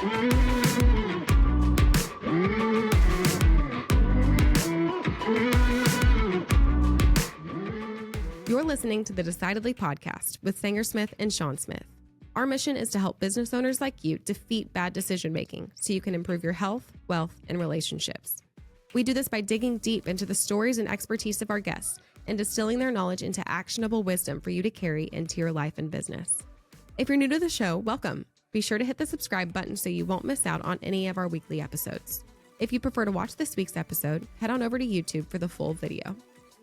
You're listening to the Decidedly podcast with Sanger Smith and Sean Smith. Our mission is to help business owners like you defeat bad decision-making so you can improve your health, wealth, and relationships. We do this by digging deep into the stories and expertise of our guests and distilling their knowledge into actionable wisdom for you to carry into your life and business. If you're new to the show, welcome. Be sure to hit the subscribe button so you won't miss out on any of our weekly episodes. If you prefer to watch this week's episode, head on over to YouTube for the full video.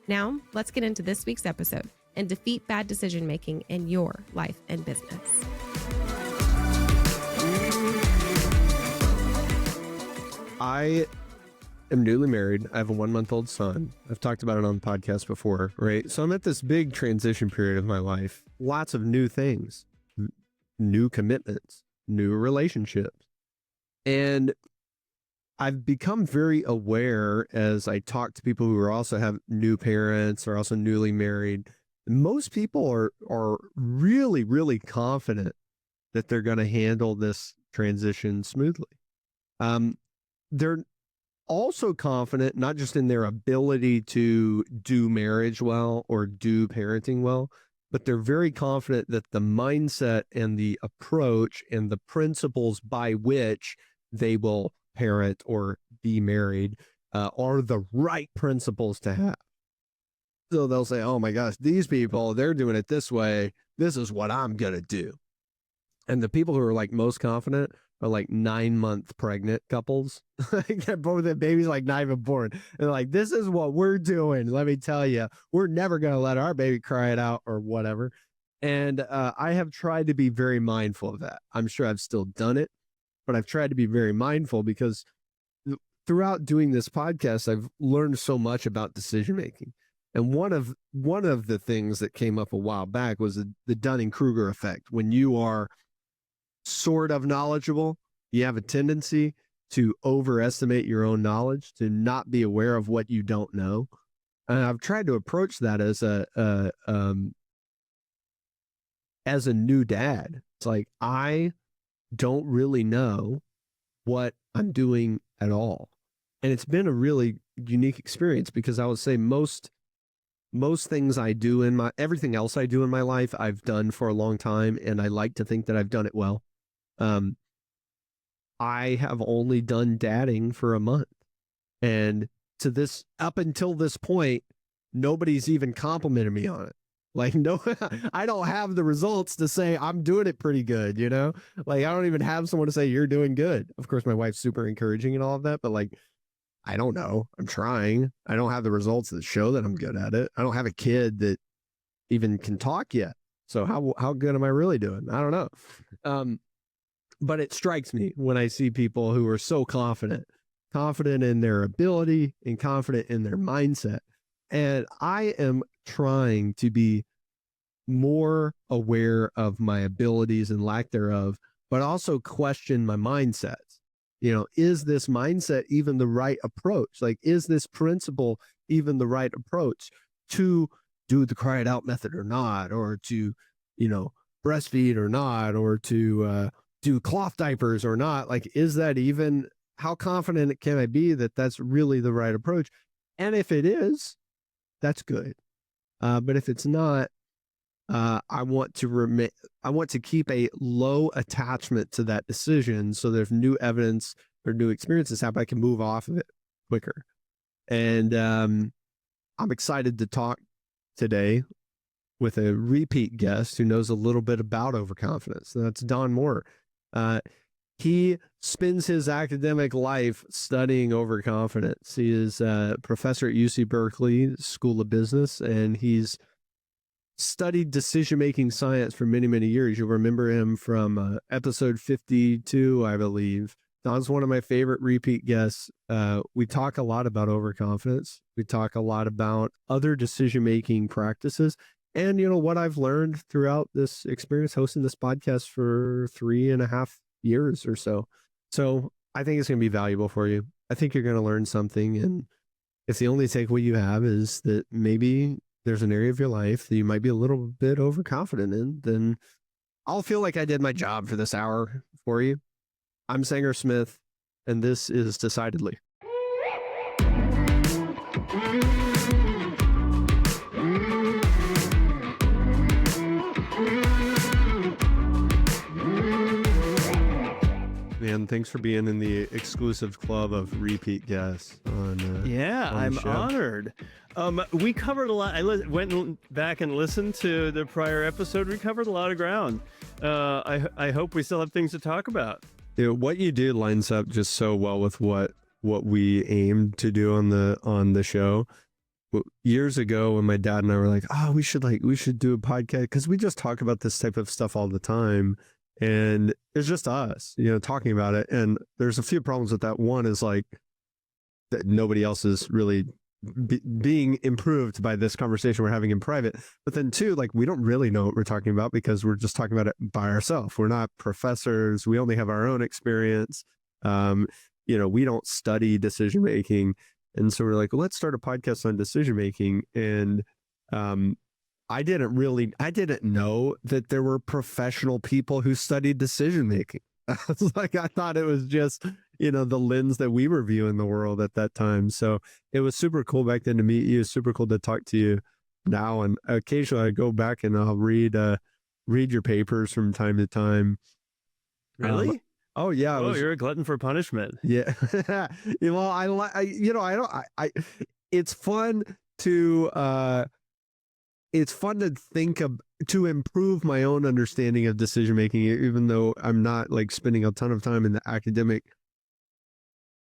Now, let's get into this week's episode and defeat bad decision-making in your life and business. I am newly married. I have a 1-month-old son. I've talked about it on the podcast before, right? So I'm at this big transition period of my life. Lots of new things, new commitments, new relationships. And I've become very aware as I talk to people who also have new parents or also newly married. Most people are really, really confident that they're going to handle this transition smoothly. They're also confident, not just in their ability to do marriage well or do parenting well, but they're very confident that the mindset and the approach and the principles by which they will parent or be married are the right principles to have. So they'll say, oh my gosh, these people, they're doing it this way. This is what I'm going to do. And the people who are like most confident are like 9-month pregnant couples. Both the babies like not even born. And they're like, this is what we're doing. Let me tell you, we're never going to let our baby cry it out or whatever. And I have tried to be very mindful of that. I'm sure I've still done it, but I've tried to be very mindful because throughout doing this podcast, I've learned so much about decision making. And one of the things that came up a while back was the Dunning-Kruger effect. When you are sort of knowledgeable, you have a tendency to overestimate your own knowledge, to not be aware of what you don't know. And I've tried to approach that as a new dad. It's like, I don't really know what I'm doing at all. And it's been a really unique experience because I would say most things I do everything else I do in my life, I've done for a long time. And I like to think that I've done it well. I have only done dadding for a month, and up until this point, nobody's even complimented me on it. Like, no, I don't have the results to say I'm doing it pretty good, you know? Like, I don't even have someone to say you're doing good. Of course, my wife's super encouraging and all of that, but like, I don't know. I'm trying. I don't have the results that show that I'm good at it. I don't have a kid that even can talk yet. So how good am I really doing? I don't know. But it strikes me when I see people who are so confident in their ability and confident in their mindset. And I am trying to be more aware of my abilities and lack thereof, but also question my mindsets. You know, is this mindset even the right approach? Like, is this principle even the right approach to do the cry it out method or not, or to, breastfeed or not, or to, do cloth diapers or not? Like, is that even, how confident can I be that that's really the right approach? And if it is, that's good. But if it's not, I want to keep a low attachment to that decision. So there's new evidence or new experiences happen, I can move off of it quicker. And I'm excited to talk today with a repeat guest who knows a little bit about overconfidence. That's Don Moore. He spends his academic life studying overconfidence. He is a professor at UC Berkeley School of Business, and he's studied decision-making science for many, many years. You'll remember him from episode 52, I believe. Don's one of my favorite repeat guests. We talk a lot about overconfidence. We talk a lot about other decision-making practices. And, what I've learned throughout this experience hosting this podcast for 3.5 years or so. So I think it's going to be valuable for you. I think you're going to learn something. And if the only takeaway you have is that maybe there's an area of your life that you might be a little bit overconfident in, then I'll feel like I did my job for this hour for you. I'm Sanger Smith, and this is Decidedly. Man, thanks for being in the exclusive club of repeat guests on I'm show. Honored. We covered a lot. I went back and listened to the prior episode. We covered a lot of ground. I hope we still have things to talk about. What you do lines up just so well with what we aimed to do on the show. Years ago, when my dad and I were like, we should do a podcast, because we just talk about this type of stuff all the time. And it's just us, talking about it. And there's a few problems with that. One is like that nobody else is really being improved by this conversation we're having in private. But then two, like, we don't really know what we're talking about because we're just talking about it by ourselves. We're not professors. We only have our own experience. We don't study decision making. And so we're like, well, let's start a podcast on decision making. And I didn't know that there were professional people who studied decision making. I thought it was just, the lens that we were viewing the world at that time. So it was super cool back then to meet you. Super cool to talk to you now. And occasionally I go back and I'll read your papers from time to time. Really? Oh yeah. You're a glutton for punishment. Yeah. Well, it's fun to, think of, to improve my own understanding of decision making, even though I'm not like spending a ton of time in the academic,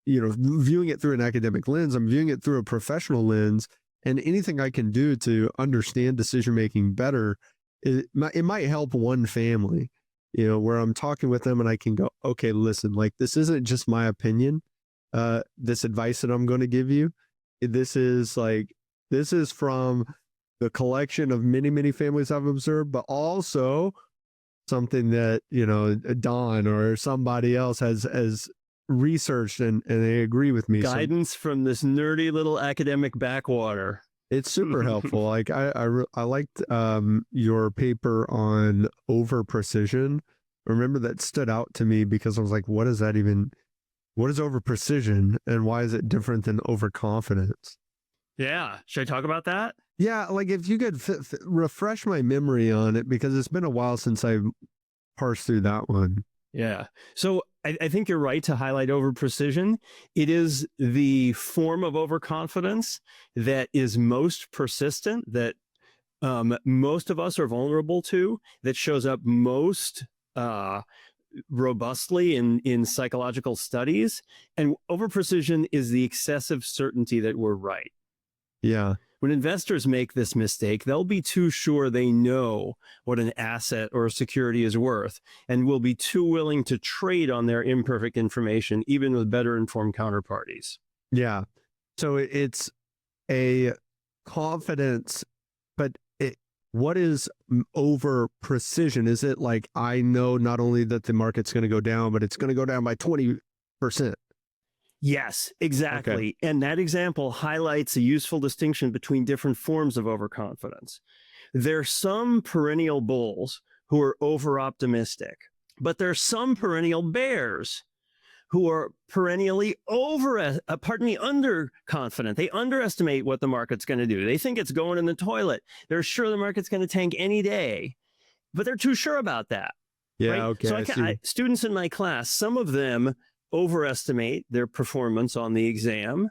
viewing it through an academic lens. I'm viewing it through a professional lens, and anything I can do to understand decision making better, it might help one family, where I'm talking with them and I can go, okay, listen, like, this isn't just my opinion. This advice that I'm going to give you, this is from the collection of many, many families I've observed, but also something that, Don or somebody else has researched and they agree with me. Guidance from this nerdy little academic backwater. It's super helpful. Like I liked your paper on overprecision. Remember, that stood out to me because I was like, what is overprecision and why is it different than overconfidence? Yeah. Should I talk about that? Yeah, like if you could refresh my memory on it, because it's been a while since I parsed through that one. Yeah. So I think you're right to highlight overprecision. It is the form of overconfidence that is most persistent, that most of us are vulnerable to, that shows up most robustly in psychological studies. And overprecision is the excessive certainty that we're right. Yeah. When investors make this mistake, they'll be too sure they know what an asset or a security is worth, and will be too willing to trade on their imperfect information, even with better informed counterparties. Yeah. So it's a confidence, but what is over precision? Is it like, I know not only that the market's going to go down, but it's going to go down by 20%? Yes, exactly. Okay. And that example highlights a useful distinction between different forms of overconfidence. There are some perennial bulls who are over-optimistic, but there are some perennial bears who are perennially underconfident. They underestimate what the market's going to do. They think it's going in the toilet. They're sure the market's going to tank any day, but they're too sure about that. Yeah, right? okay. So students in my class, some of them overestimate their performance on the exam.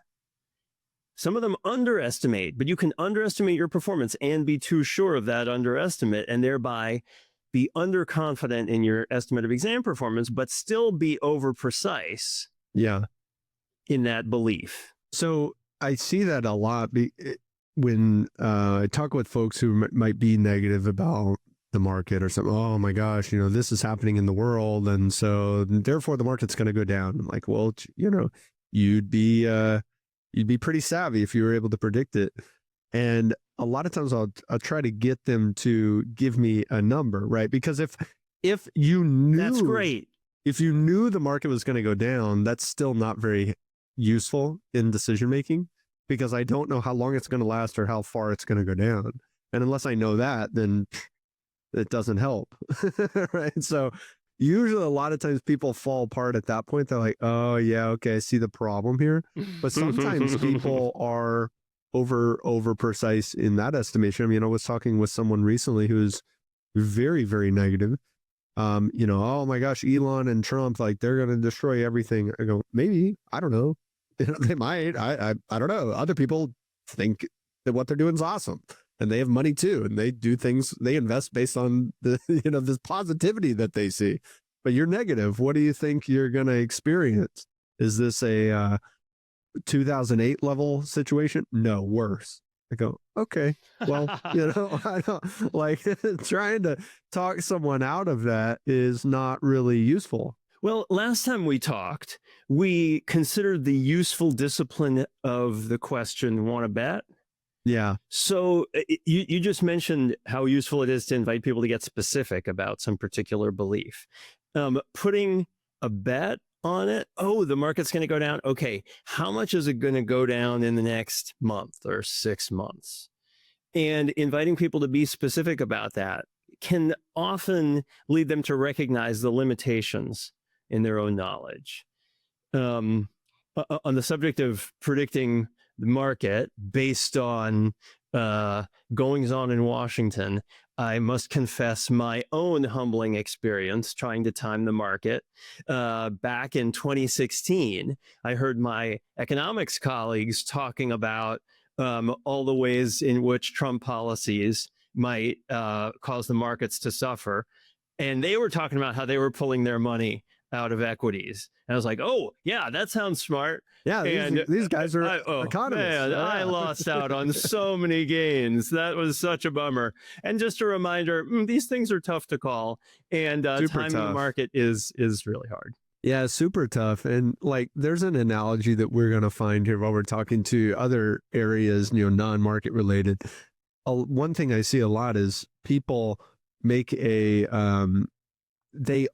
Some of them underestimate, but you can underestimate your performance and be too sure of that underestimate, and thereby be underconfident in your estimate of exam performance, but still be over precise. Yeah. In that belief. So I see that a lot when I talk with folks who might be negative about the market or something. Oh my gosh, this is happening in the world, and so therefore the market's going to go down. I'm like, well, you'd be pretty savvy if you were able to predict it. And a lot of times I'll try to get them to give me a number, right? Because if you knew, that's great. If you knew the market was going to go down, that's still not very useful in decision making, because I don't know how long it's going to last or how far it's going to go down. And unless I know that, then it doesn't help. Right. So usually a lot of times people fall apart at that point. They're like, oh yeah, okay, I see the problem here. But sometimes people are over precise in that estimation. I mean, I was talking with someone recently who's very, very negative. Oh my gosh, Elon and Trump, like they're going to destroy everything. I go, maybe, I don't know. They might. I don't know. Other people think that what they're doing is awesome, and they have money too, and they do things. They invest based on the this positivity that they see. But you're negative. What do you think you're going to experience? Is this a 2008 level situation? No, worse. I go, okay, well, I don't like trying to talk someone out of that is not really useful. Well, last time we talked, we considered the useful discipline of the question, want to bet? Yeah. So you just mentioned how useful it is to invite people to get specific about some particular belief. Putting a bet on it. Oh, the market's going to go down. Okay, how much is it going to go down in the next month or 6 months? And inviting people to be specific about that can often lead them to recognize the limitations in their own knowledge. On the subject of predicting the market based on goings on in Washington, I must confess my own humbling experience trying to time the market. Back in 2016, I heard my economics colleagues talking about all the ways in which Trump policies might cause the markets to suffer. And they were talking about how they were pulling their money out of equities. And I was like, oh, yeah, that sounds smart. Yeah, these guys are economists. Man, I lost out on so many gains. That was such a bummer. And just a reminder, these things are tough to call. And timing the market is really hard. Yeah, super tough. And like, there's an analogy that we're going to find here while we're talking to other areas, non-market related. One thing I see a lot is people make they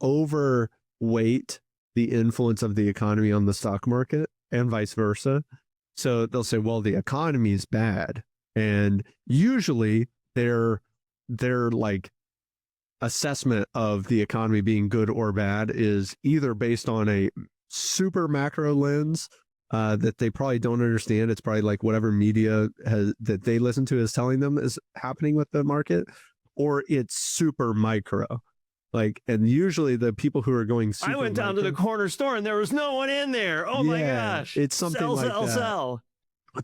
overweight the influence of the economy on the stock market and vice versa. So they'll say, well, the economy is bad. And usually their like assessment of the economy being good or bad is either based on a super macro lens that they probably don't understand. It's probably like whatever media that they listen to is telling them is happening with the market, or it's super micro. Like, and usually the people who are going super I went down to the corner store and there was no one in there. Oh my gosh. It's something sell.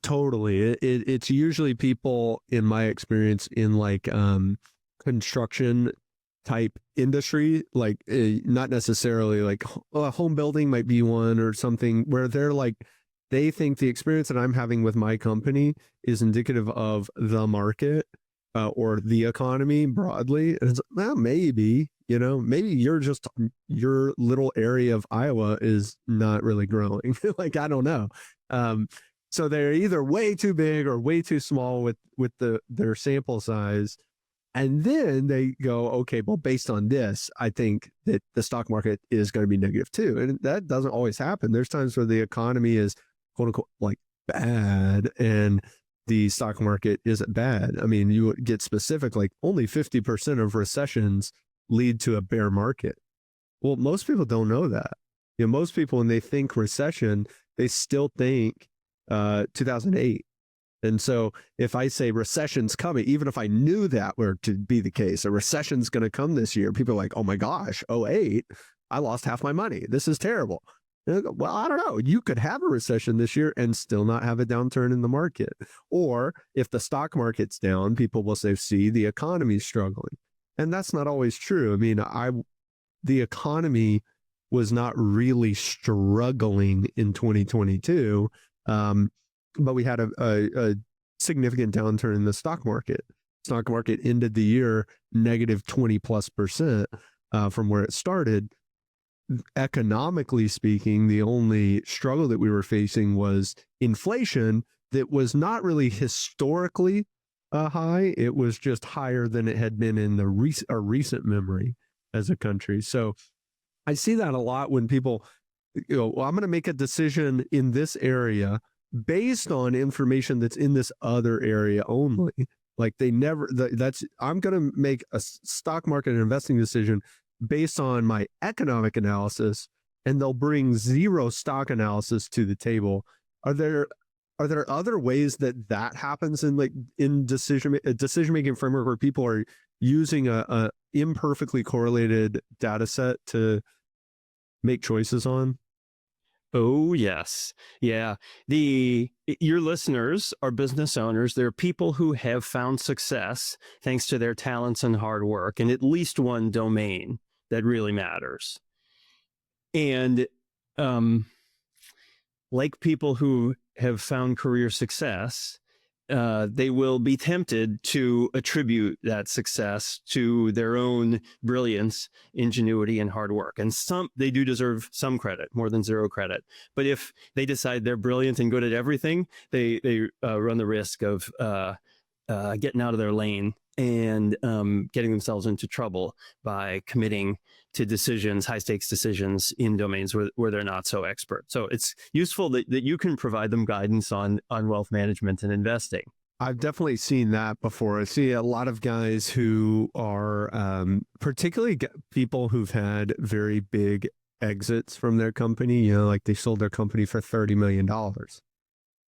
Totally. It's usually people, in my experience, in like construction type industry, like not necessarily like home building might be one or something, where they're like, they think the experience that I'm having with my company is indicative of the market or the economy broadly. And it's, well, maybe, maybe your little area of Iowa is not really growing. Like, I don't know. So they're either way too big or way too small with their sample size. And then they go, okay, well, based on this, I think that the stock market is going to be negative too. And that doesn't always happen. There's times where the economy is quote unquote like bad and the stock market isn't bad. I mean, you get specific, like only 50% of recessions lead to a bear market. Well, most people don't know that. Most people, when they think recession, they still think 2008. And so if I say recession's coming, even if I knew that were to be the case, a recession's going to come this year, people are like, oh my gosh, 08, I lost half my money. This is terrible. Go, well, I don't know. You could have a recession this year and still not have a downturn in the market. Or if the stock market's down, people will say, see, the economy's struggling. And that's not always true. I mean, the economy was not really struggling in 2022. But we had a significant downturn in the stock market. Stock market ended the year negative 20+% from where it started. Economically speaking, the only struggle that we were facing was inflation that was not really historically high. It was just higher than it had been in the recent memory as a country. So I see that a lot when people, well, I'm going to make a decision in this area based on information that's in this other area only. Like I'm going to make a stock market investing decision based on my economic analysis, and they'll bring zero stock analysis to the table. Are there other ways that happens in decision making framework where people are using a imperfectly correlated data set to make choices on? Oh, yes. Yeah. Your listeners are business owners. They're people who have found success thanks to their talents and hard work in at least one domain that really matters. And like people who have found career success, they will be tempted to attribute that success to their own brilliance, ingenuity, and hard work. And they do deserve some credit, more than zero credit. But if they decide they're brilliant and good at everything, they run the risk of getting out of their lane and getting themselves into trouble by committing to decisions, high stakes decisions in domains where they're not so expert. So it's useful that you can provide them guidance on wealth management and investing. I've definitely seen that before. I see a lot of guys who are particularly people who've had very big exits from their company, like they sold their company for $30 million.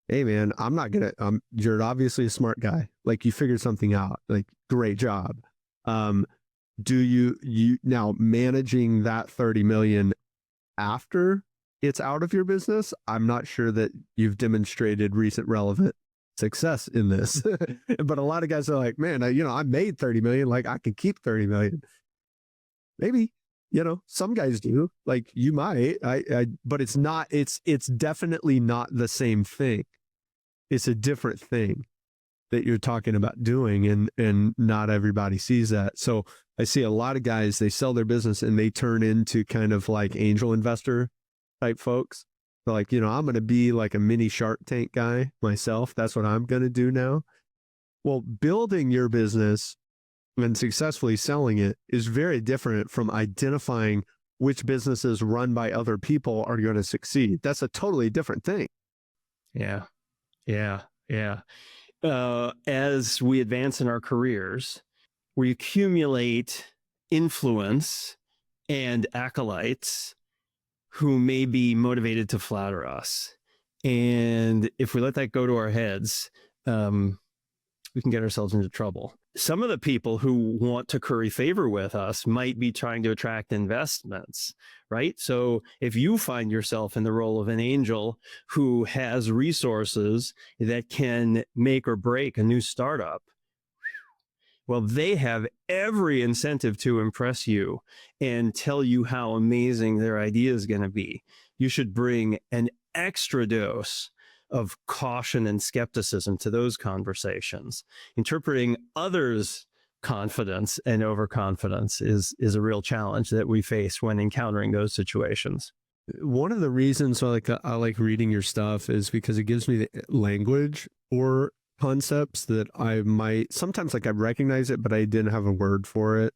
Hey man, I'm not gonna, you're obviously a smart guy. Like you figured something out, like great job. Do you now managing that 30 million after it's out of your business? I'm not sure that you've demonstrated recent relevant success in this, but a lot of guys are like, man, I made 30 million. Like I can keep 30 million. Maybe, some guys do, like you might, but it's not, it's definitely not the same thing. It's a different thing that you're talking about doing, and not everybody sees that. So I see a lot of guys, they sell their business and they turn into kind of like angel investor type folks. They're like, I'm going to be like a mini Shark Tank guy myself. That's what I'm going to do now. Well, building your business and successfully selling it is very different from identifying which businesses run by other people are going to succeed. That's a totally different thing. Yeah. As we advance in our careers, we accumulate influence and acolytes who may be motivated to flatter us. And if we let that go to our heads, we can get ourselves into trouble. Some of the people who want to curry favor with us might be trying to attract investments, right? So if you find yourself in the role of an angel who has resources that can make or break a new startup, well, they have every incentive to impress you and tell you how amazing their idea is going to be. You should bring an extra dose of caution and skepticism to those conversations. Interpreting others' confidence and overconfidence is a real challenge that we face when encountering those situations. One of the reasons I like reading your stuff is because it gives me the language or concepts that I might sometimes I recognize it, but I didn't have a word for it.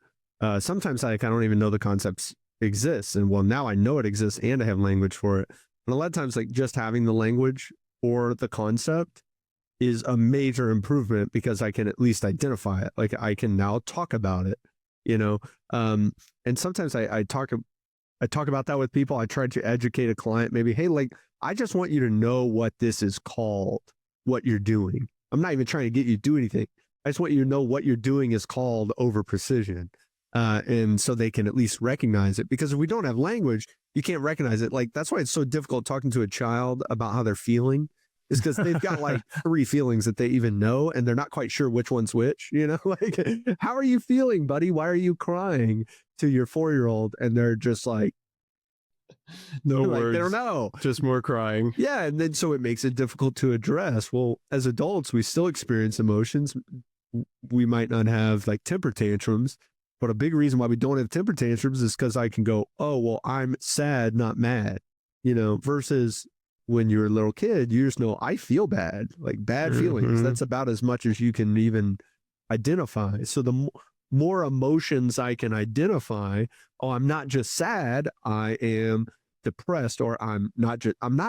Sometimes I don't even know the concepts exist, and well, now I know it exists and I have language for it. And a lot of times, just having the language or the concept is a major improvement because I can at least identify it. Like I can now talk about it, and sometimes I talk about that with people. I try to educate a client, maybe, hey, I just want you to know what this is called, what you're doing. I'm not even trying to get you to do anything. I just want you to know what you're doing is called overprecision. And so they can at least recognize it, because if we don't have language, you can't recognize it. That's why it's so difficult talking to a child about how they're feeling, is because they've got 3 feelings that they even know, and they're not quite sure which one's which, how are you feeling, buddy? Why are you crying to your 4-year-old? And they're just no words. They don't know. Just more crying. Yeah. And then so it makes it difficult to address. Well, as adults, we still experience emotions. We might not have temper tantrums, but a big reason why we don't have temper tantrums is because I can go, oh, well, I'm sad, not mad, versus when you're a little kid, you just know I feel bad, bad feelings. That's about as much as you can even identify. So the more emotions I can identify, oh, I'm not just sad, I am depressed, or I'm not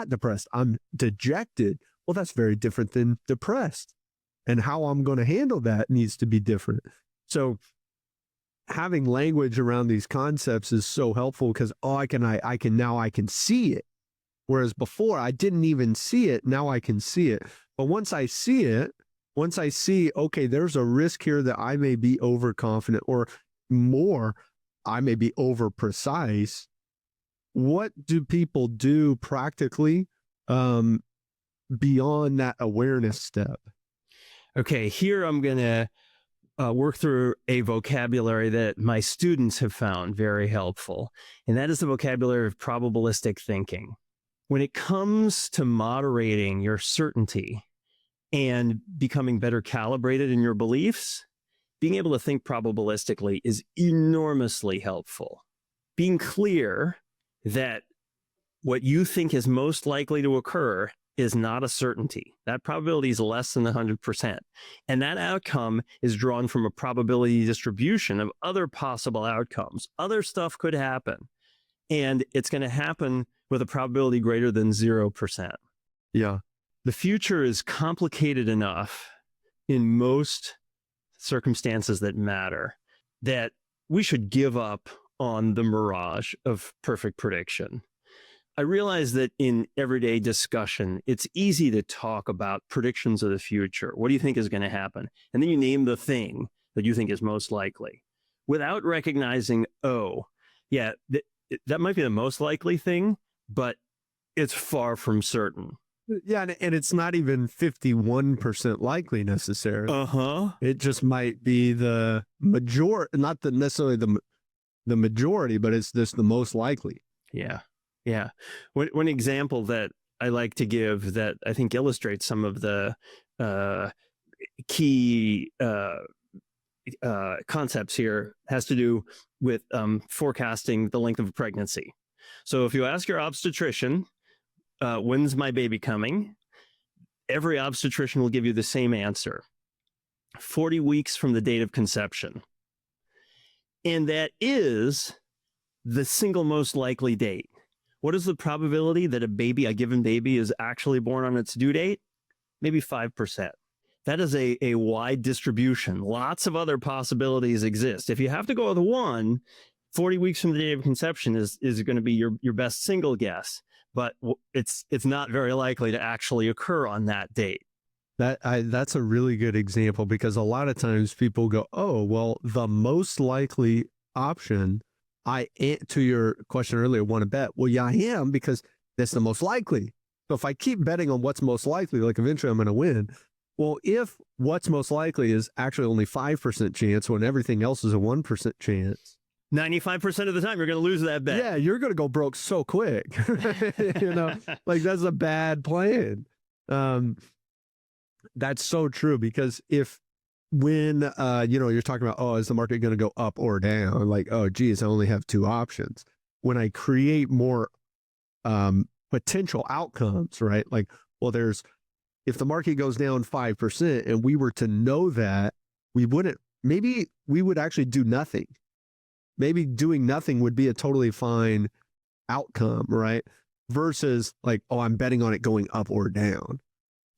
depressed, I'm dejected. Well, that's very different than depressed. And how I'm going to handle that needs to be different. So having language around these concepts is so helpful because I can see it. Whereas before I didn't even see it. Now I can see it. But once I see, okay, there's a risk here that I may be overconfident, or more, I may be over precise. What do people do practically beyond that awareness step? Okay, here I'm going to work through a vocabulary that my students have found very helpful, and that is the vocabulary of probabilistic thinking. When it comes to moderating your certainty and becoming better calibrated in your beliefs, being able to think probabilistically is enormously helpful. Being clear that what you think is most likely to occur is not a certainty. That probability is less than 100%. And that outcome is drawn from a probability distribution of other possible outcomes. Other stuff could happen. And it's going to happen with a probability greater than 0%. Yeah. The future is complicated enough in most circumstances that matter that we should give up on the mirage of perfect prediction. I realize that in everyday discussion, it's easy to talk about predictions of the future. What do you think is going to happen? And then you name the thing that you think is most likely without recognizing, that might be the most likely thing, but it's far from certain. Yeah, and it's not even 51% likely necessarily. It just might be the majority, not necessarily the majority, but it's just the most likely. Yeah. One example that I like to give that I think illustrates some of the key concepts here has to do with forecasting the length of a pregnancy. So if you ask your obstetrician, when's my baby coming? Every obstetrician will give you the same answer: 40 weeks from the date of conception. And that is the single most likely date. What is the probability that a given baby is actually born on its due date? Maybe 5%. That is a wide distribution. Lots of other possibilities exist. If you have to go with one, 40 weeks from the date of conception is going to be your best single guess, but it's not very likely to actually occur on that date. That's a really good example, because a lot of times people go, oh, well, the most likely option, to your question earlier, want to bet. Well, yeah, I am, because that's the most likely. So if I keep betting on what's most likely, like eventually I'm going to win. Well, if what's most likely is actually only 5% chance when everything else is a 1% chance, 95% of the time you're going to lose that bet. Yeah, you're going to go broke so quick. Like that's a bad plan. That's so true, because when you're talking about, oh, is the market going to go up or down? Like, oh, geez, I only have two options. When I create more potential outcomes, right? Like, well, if the market goes down 5% and we were to know that, maybe we would actually do nothing. Maybe doing nothing would be a totally fine outcome, right? Versus like, oh, I'm betting on it going up or down.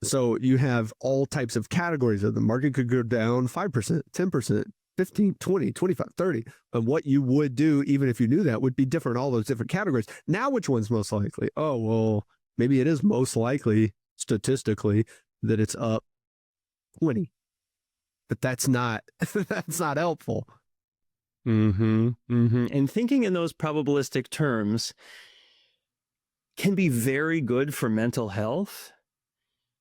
So you have all types of categories of the market could go down 5%, 10%, 15, 20, 25, 30. And what you would do, even if you knew that, would be different, all those different categories. Now, which one's most likely? Oh, well, maybe it is most likely statistically that it's up 20. But that's not helpful. And thinking in those probabilistic terms can be very good for mental health.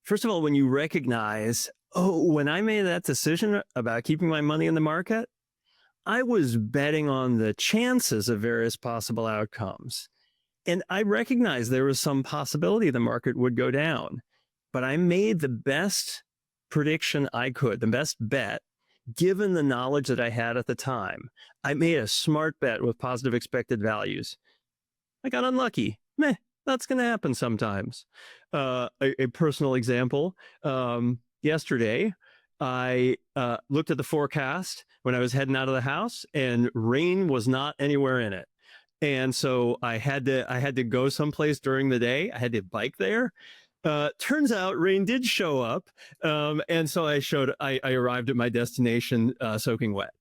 First of all, when you recognize, when I made that decision about keeping my money in the market, I was betting on the chances of various possible outcomes. And I recognized there was some possibility the market would go down. But I made the best prediction I could, the best bet, given the knowledge that I had at the time. I made a smart bet with positive expected values. I got unlucky. That's going to happen sometimes. A personal example, yesterday, I looked at the forecast when I was heading out of the house, and rain was not anywhere in it. And so I had to go someplace during the day. I had to bike there. Turns out rain did show up. And so I arrived at my destination soaking wet.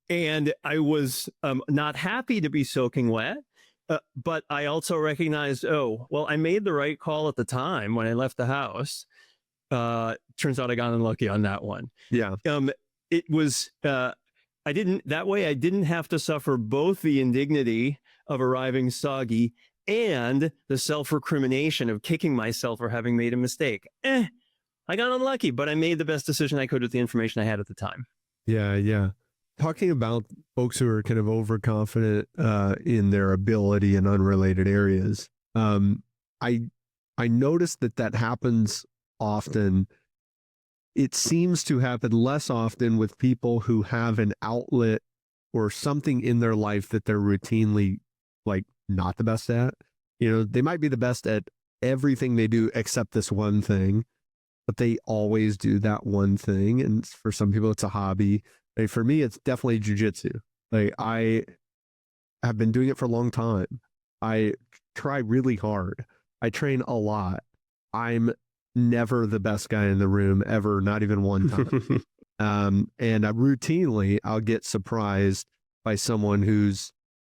And I was not happy to be soaking wet. But I also recognized, oh, well, I made the right call at the time when I left the house. Turns out I got unlucky on that one. Yeah. It was, I didn't have to suffer both the indignity of arriving soggy and the self-recrimination of kicking myself for having made a mistake. I got unlucky, but I made the best decision I could with the information I had at the time. Yeah. Yeah. Talking about folks who are kind of overconfident in their ability in unrelated areas, I noticed that happens often. It seems to happen less often with people who have an outlet or something in their life that they're routinely like not the best at. You know, they might be the best at everything they do except this one thing, but they always do that one thing. And for some people, it's a hobby. Like for me, it's definitely jujitsu. Like I have been doing it for a long time. I try really hard. I train a lot. I'm never the best guy in the room ever, not even one time. And I'll get surprised by someone who's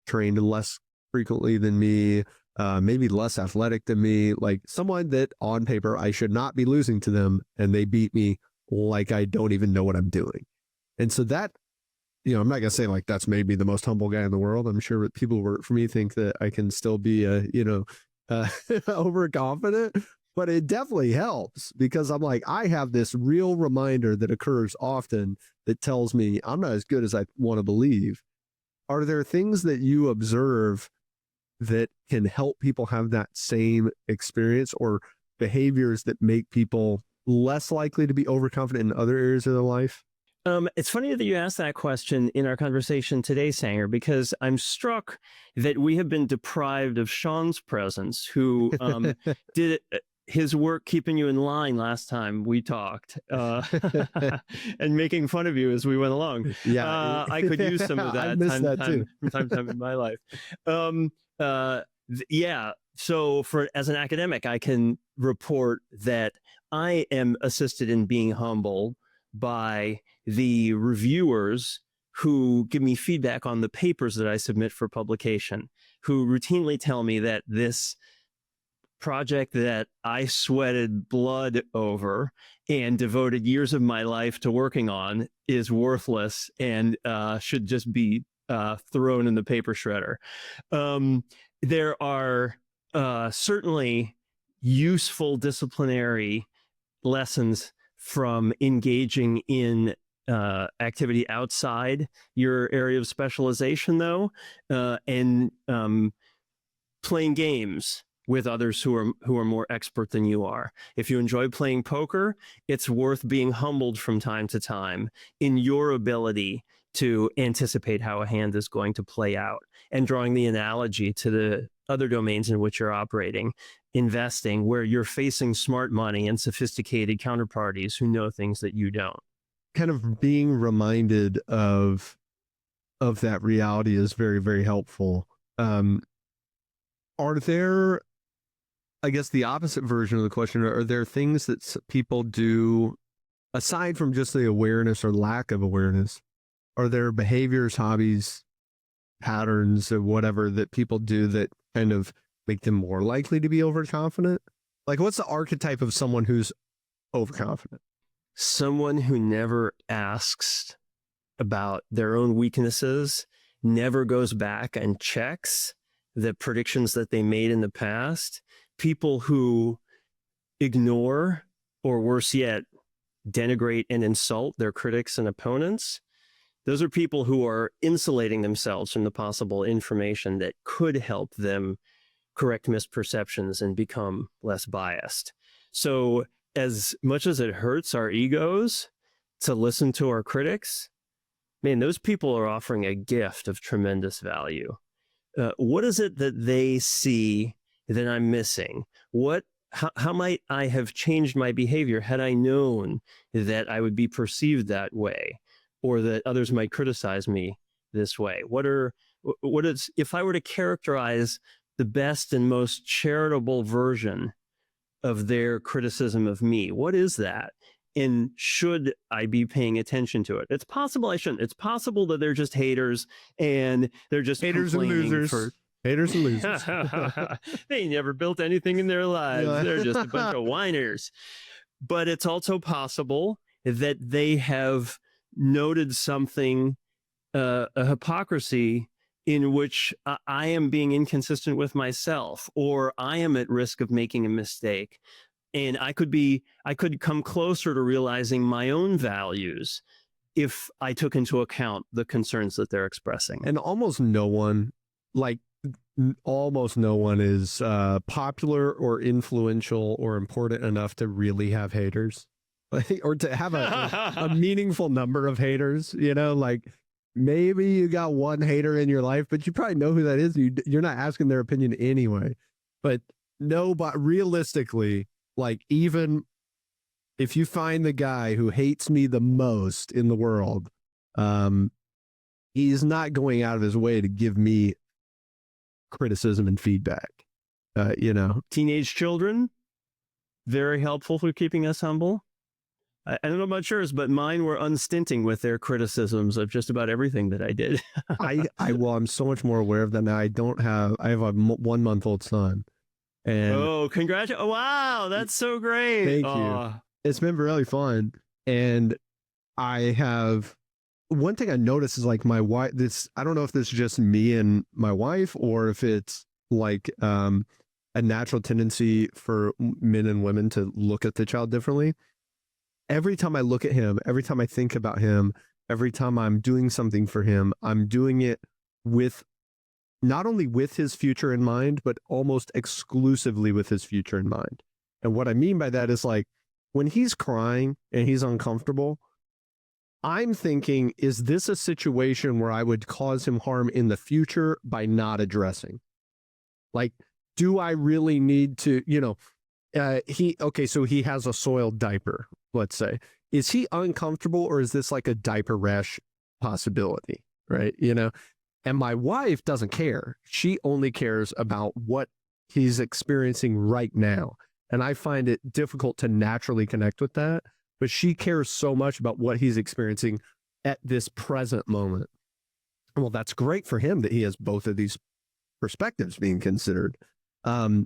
trained less frequently than me, maybe less athletic than me, like someone that on paper I should not be losing to them, and they beat me like I don't even know what I'm doing. And so that, you know, I'm not going to say like that's maybe the most humble guy in the world. I'm sure people who work for me think that I can still be overconfident, but it definitely helps because I'm like, I have this real reminder that occurs often that tells me I'm not as good as I want to believe. Are there things that you observe that can help people have that same experience, or behaviors that make people less likely to be overconfident in other areas of their life? It's funny that you asked that question in our conversation today, Sanger, because I'm struck that we have been deprived of Sean's presence, who did his work keeping you in line last time we talked, and making fun of you as we went along. Yeah, I could use some of that, I miss that too. from time to time in my life. Yeah. So as an academic, I can report that I am assisted in being humble by the reviewers who give me feedback on the papers that I submit for publication, who routinely tell me that this project that I sweated blood over and devoted years of my life to working on is worthless and should just be thrown in the paper shredder. There are certainly useful disciplinary lessons from engaging in activity outside your area of specialization, though, and playing games with others who are more expert than you are. If you enjoy playing poker, it's worth being humbled from time to time in your ability to anticipate how a hand is going to play out, and drawing the analogy to the other domains in which you're operating, investing, where you're facing smart money and sophisticated counterparties who know things that you don't. Kind of being reminded of that reality is very, very helpful. Are there, I guess the opposite version of the question, are there things that people do aside from just the awareness or lack of awareness? Are there behaviors, hobbies, patterns, or whatever that people do that kind of make them more likely to be overconfident? Like, what's the archetype of someone who's overconfident? Someone who never asks about their own weaknesses, never goes back and checks the predictions that they made in the past. People who ignore, or worse yet, denigrate and insult their critics and opponents. Those are people who are insulating themselves from the possible information that could help them correct misperceptions and become less biased. So as much as it hurts our egos to listen to our critics, man, those people are offering a gift of tremendous value. What is it that they see that I'm missing? How might I have changed my behavior had I known that I would be perceived that way, or that others might criticize me this way? If I were to characterize the best and most charitable version of their criticism of me, what is that? And should I be paying attention to it? It's possible I shouldn't. It's possible that they're just haters and they're just Haters and complaining losers. Haters and losers. They never built anything in their lives. Yeah. They're just a bunch of whiners. But it's also possible that they have noted something, a hypocrisy in which I am being inconsistent with myself, or I am at risk of making a mistake. And I could come closer to realizing my own values if I took into account the concerns that they're expressing. And almost no one is popular or influential or important enough to really have haters, or to have a meaningful number of haters. Like maybe you got one hater in your life, but you probably know who that is. You're not asking their opinion anyway. But but realistically, like even if you find the guy who hates me the most in the world, he's not going out of his way to give me criticism and feedback. Teenage children, very helpful for keeping us humble. I don't know about yours, but mine were unstinting with their criticisms of just about everything that I did. I'm so much more aware of that now. I have a 1-month-old son. And congratulations. Oh, wow, that's so great. Thank you. It's been really fun. And I have one thing I noticed is like my wife, I don't know if this is just me and my wife, or if it's like a natural tendency for men and women to look at the child differently. Every time I look at him, every time I think about him, every time I'm doing something for him, I'm doing it with not only with his future in mind, but almost exclusively with his future in mind. And what I mean by that is like when he's crying and he's uncomfortable, I'm thinking, is this a situation where I would cause him harm in the future by not addressing? Like, do I really need to, so he has a soiled diaper, let's say. Is he uncomfortable, or is this like a diaper rash possibility, right? And my wife doesn't care. She only cares about what he's experiencing right now. And I find it difficult to naturally connect with that. But she cares so much about what he's experiencing at this present moment. Well, that's great for him that he has both of these perspectives being considered. But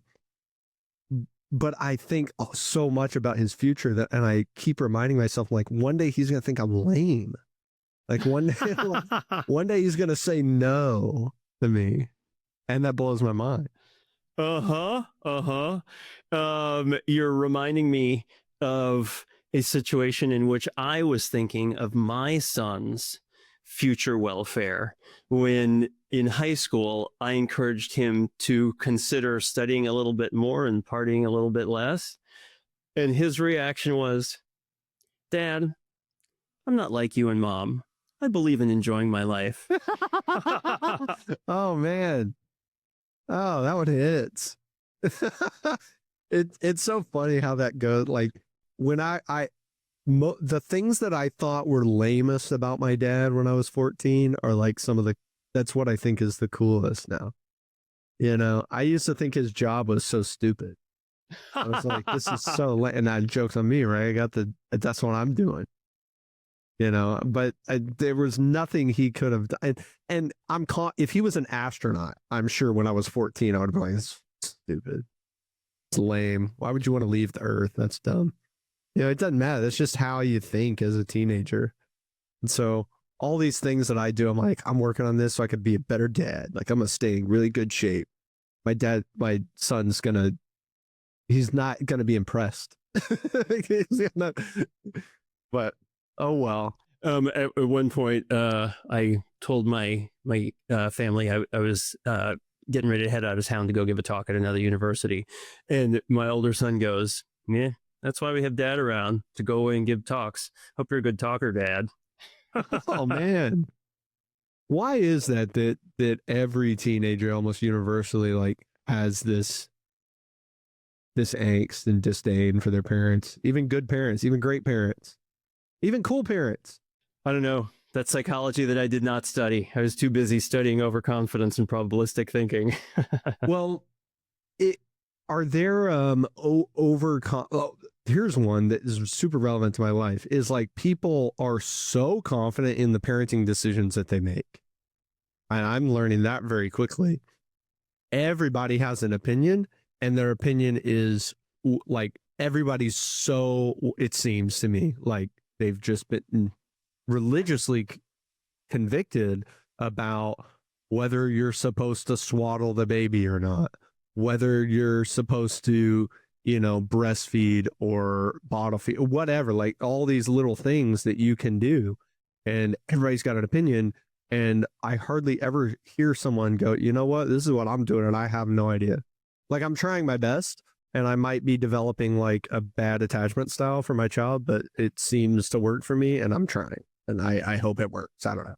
I think so much about his future and I keep reminding myself, like, one day he's going to think I'm lame. Like one day he's going to say no to me. And that blows my mind. You're reminding me of a situation in which I was thinking of my son's future welfare when in high school I encouraged him to consider studying a little bit more and partying a little bit less. And his reaction was, "Dad, I'm not like you and Mom. I believe in enjoying my life." Oh, man. Oh, that one hits. It's so funny how that goes. Like when the things that I thought were lamest about my dad when I was 14 are like that's what I think is the coolest now. I used to think his job was so stupid. I was like, this is so lame. And that joke's on me, right? That's what I'm doing. But there was nothing he could have done. And if he was an astronaut, I'm sure when I was 14, I would be like, it's stupid. It's lame. Why would you want to leave the Earth? That's dumb. It doesn't matter. That's just how you think as a teenager. And so all these things that I do, I'm like, I'm working on this so I could be a better dad. Like I'm going to stay in really good shape. My son's he's not going to be impressed. But oh well. At one point, I told my family I was getting ready to head out of town to go give a talk at another university, and my older son goes, "Yeah, that's why we have Dad around, to go away and give talks. Hope you're a good talker, Dad." Oh man, why is that every teenager almost universally like has this angst and disdain for their parents, even good parents, even great parents, even cool parents? I don't know. That's psychology that I did not study. I was too busy studying overconfidence and probabilistic thinking. Well, are there here's one that is super relevant to my life, is like people are so confident in the parenting decisions that they make. And I'm learning that very quickly. Everybody has an opinion, and their opinion is like everybody's so, it seems to me, like they've just been religiously convicted about whether you're supposed to swaddle the baby or not, whether you're supposed to, breastfeed or bottle feed, whatever, like all these little things that you can do. And everybody's got an opinion. And I hardly ever hear someone go, you know what, this is what I'm doing, and I have no idea. Like, I'm trying my best, and I might be developing like a bad attachment style for my child, but it seems to work for me, and I'm trying. And I hope it works. I don't know.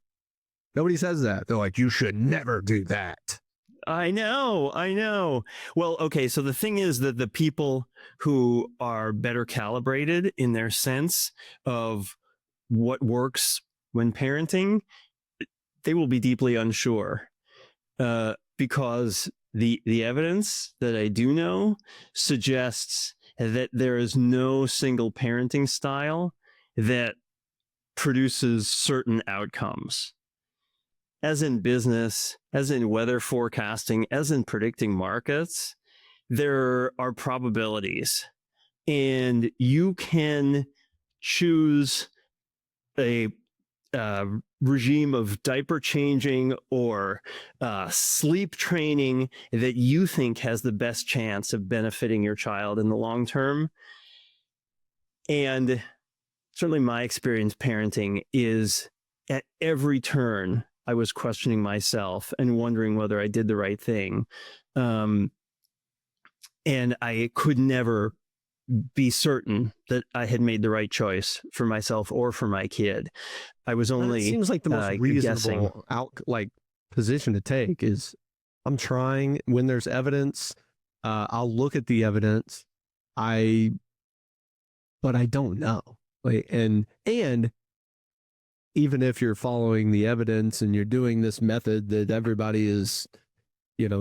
Nobody says that. They're like, you should never do that. I know. Well, okay. So the thing is that the people who are better calibrated in their sense of what works when parenting, they will be deeply unsure because the evidence that I do know suggests that there is no single parenting style that produces certain outcomes. As in business, as in weather forecasting, as in predicting markets, there are probabilities. And you can choose a regime of diaper changing or sleep training that you think has the best chance of benefiting your child in the long term. And certainly my experience parenting is at every turn, I was questioning myself and wondering whether I did the right thing. And I could never be certain that I had made the right choice for myself or for my kid. I was only It seems like the most reasonable guessing. position to take is, I'm trying. When there's evidence, I'll look at the evidence. But I don't know. Like, and even if you're following the evidence and you're doing this method that everybody is,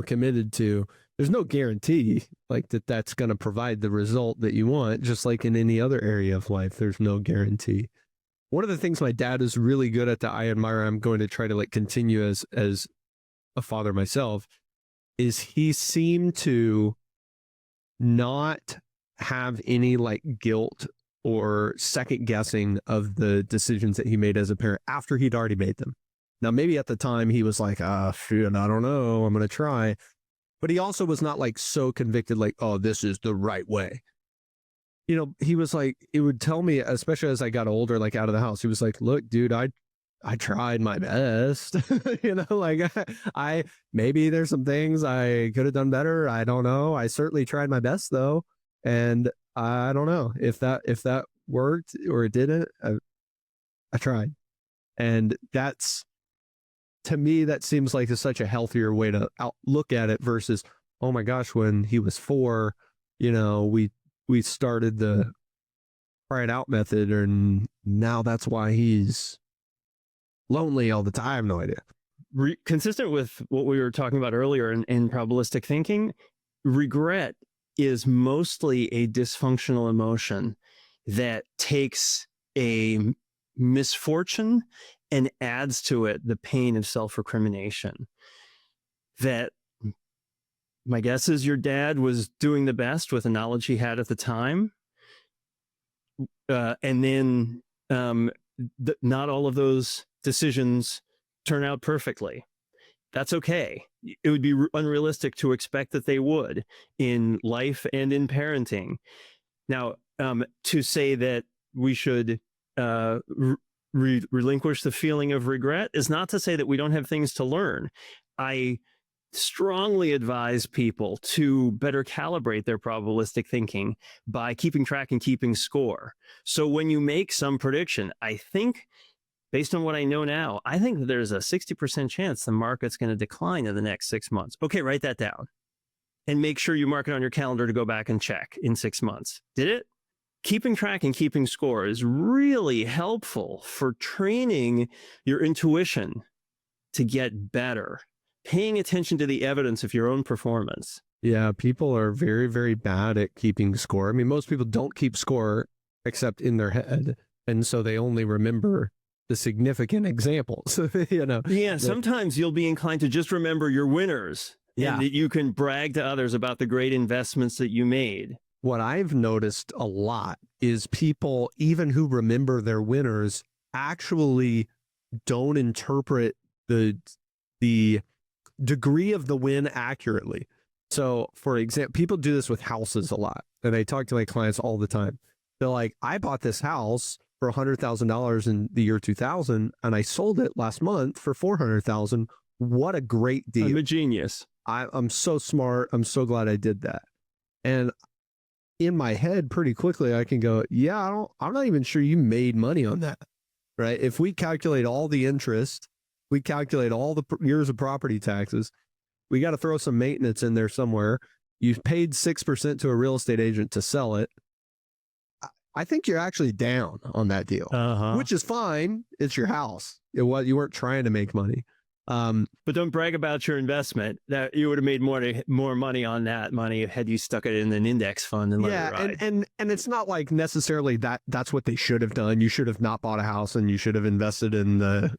committed to, there's no guarantee like that's going to provide the result that you want. Just like in any other area of life, there's no guarantee. One of the things my dad is really good at that I admire, I'm going to try to like continue as a father myself, is he seemed to not have any like guilt or second guessing of the decisions that he made as a parent after he'd already made them. Now, maybe at the time he was like, shoot, I don't know, I'm going to try. But he also was not like so convicted, like, oh, this is the right way. He was like, it would tell me, especially as I got older, like out of the house, he was like, look, dude, I tried my best. Like I maybe there's some things I could have done better. I don't know. I certainly tried my best though. And I don't know if that worked or it didn't. I tried. And that's, to me, that seems like such a healthier way to look at it versus, oh my gosh, when he was 4, we started the try it out method, and now that's why he's lonely all the time. No idea. Consistent with what we were talking about earlier in probabilistic thinking, regret is mostly a dysfunctional emotion that takes a misfortune and adds to it the pain of self-recrimination. That my guess is your dad was doing the best with the knowledge he had at the time. And then not all of those decisions turn out perfectly. That's okay. It would be unrealistic to expect that they would in life and in parenting. Now, to say that we should relinquish the feeling of regret is not to say that we don't have things to learn. I strongly advise people to better calibrate their probabilistic thinking by keeping track and keeping score. So when you make some prediction, I think, based on what I know now, I think that there's a 60% chance the market's going to decline in the next 6 months. Okay, write that down. And make sure you mark it on your calendar to go back and check in 6 months. Did it? Keeping track and keeping score is really helpful for training your intuition to get better, paying attention to the evidence of your own performance. Yeah, people are very, very bad at keeping score. I mean, most people don't keep score except in their head. And so they only remember the significant examples, you know. Yeah, sometimes you'll be inclined to just remember your winners. Yeah. And that you can brag to others about the great investments that you made. What I've noticed a lot is people, even who remember their winners, actually don't interpret the degree of the win accurately. So, for example, people do this with houses a lot, and I talk to my clients all the time. They're like, I bought this house for $100,000 in the year 2000, and I sold it last month for $400,000. What a great deal. I'm a genius. I'm so smart. I'm so glad I did that. And in my head, pretty quickly, I can go, yeah, I'm not even sure you made money on that, right? If we calculate all the interest, we calculate all the years of property taxes, we got to throw some maintenance in there somewhere. You've paid 6% to a real estate agent to sell it. I think you're actually down on that deal, which is fine. It's your house. You weren't trying to make money. But don't brag about your investment. That you would have made more money on that money had you stuck it in an index fund and let it ride. And it's not like necessarily that's what they should have done. You should have not bought a house and you should have invested in the,